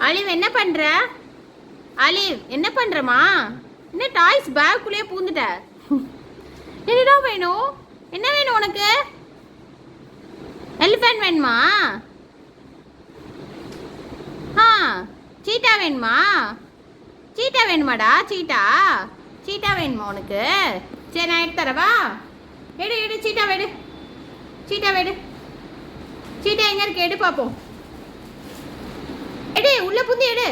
Olive என்ன பண்ற? Olive என்ன பண்றமா? என்ன டாய்ஸ் பேக்குள்ளே பூந்துட்ட? என்னடா வேணும்? என்ன வேணும் உனக்கு? எலிஃபண்ட் வேணுமா? ஆ சீட்டா வேணுமா? சீட்டா வேணுமாடா? சீட்டா சீட்டா வேணுமா உனக்கு? சரி நான் எடுத்து தரவா? எடு எடு சீட்டா வேடு, சீட்டா வேடு. சீட்டா எங்க இருக்கு? எடு பார்ப்போம். எடு, உள்ள புந்து எடு.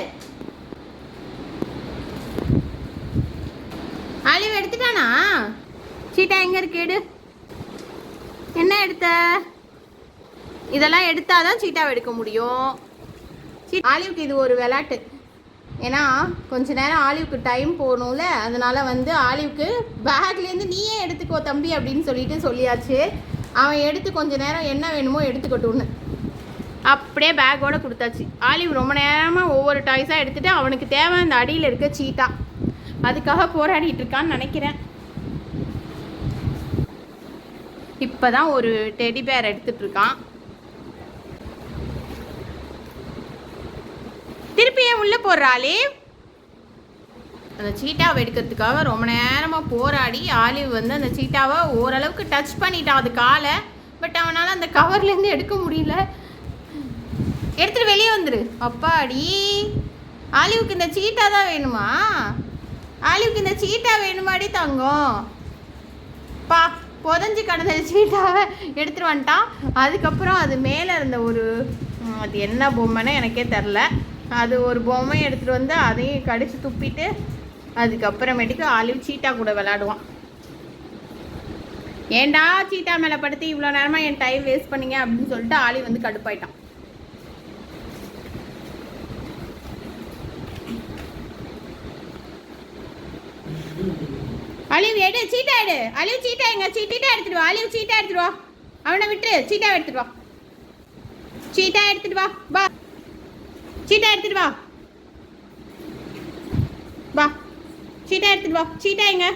ஆலிவ் எடுத்துட்டானா? சீட்டா எங்க இருக்கு? எடு. என்ன எடுத்த? இதெல்லாம் எடுத்தாதான் சீட்டாவை எடுக்க முடியும். ஆலிவுக்கு இது ஒரு விளையாட்டு. ஏன்னா கொஞ்ச நேரம் ஆலிவுக்கு டைம் போகணும்ல, அதனால வந்து ஆலிவுக்கு பேக்லேருந்து நீயே எடுத்துக்கோ தம்பி அப்படின்னு சொல்லியாச்சு. அவன் எடுத்து கொஞ்ச நேரம் என்ன வேணுமோ எடுத்துக்கட்டும்னு அப்படியே பேக்கோடு கொடுத்தாச்சு. ஆலிவ் ரொம்ப நேரமாக ஒவ்வொரு டாய்ஸாக எடுத்துகிட்டு அவனுக்கு தேவை அந்த அடியில் இருக்க சீட்டா, அதுக்காக போராடிட்டு இருக்கான்னு நினைக்கிறேன். இப்போ தான் ஒரு டெடி பேர் எடுத்துகிட்டு இருக்கான். திருப்பியே உள்ளே போடுற ஆலிவ். அந்த சீட்டாவை எடுக்கிறதுக்காக ரொம்ப நேரமாக போராடி ஆலிவ் வந்து அந்த சீட்டாவை ஓரளவுக்கு டச் பண்ணிட்டான் அது காலை. பட் அவனால் அந்த கவர்லேருந்து எடுக்க முடியல. எடுத்துகிட்டு வெளியே வந்துடு. அப்பாடி, ஆலிவுக்கு இந்த சீட்டா தான் வேணுமா? ஆலிவுக்கு இந்த சீட்டா வேணுமாடி தங்கம்? பா புதஞ்சி கடந்த சீட்டாவை எடுத்துகிட்டு வந்துட்டான். அதுக்கப்புறம் அது மேலே இருந்த அது என்ன பொம்மைன்னு எனக்கே தெரில, அது ஒரு பொம்மையை எடுத்துகிட்டு வந்து அதையும் கடிச்சு துப்பிட்டு அதுக்கப்புறமேட்டுக்கு ஆலிவ் சீட்டா கூட விளையாடுவான். ஏண்டா சீட்டா மேலே படுத்து இவ்வளோ நேரமாக என் டைம் வேஸ்ட் பண்ணிங்க அப்படின்னு சொல்லிட்டு ஆலிவ் வந்து கடுப்பாயிட்டான். ஆலிவ் எடு, சீட்டா எடு. ஆலிவ் சீட்டா எங்க? சீட்டா எடுத்துட்டு வா. ஆலிவ் சீட்டா எடுத்துட்டு வா. அவனை விட்டுரு, சீட்டா எடுத்துட்டு வா. சீட்டா எடுத்துட்டு வா. வா சீட்டா எடுத்துட்டு வா. வா சீட்டா எடுத்துட்டு வா. சீட்டா எங்க?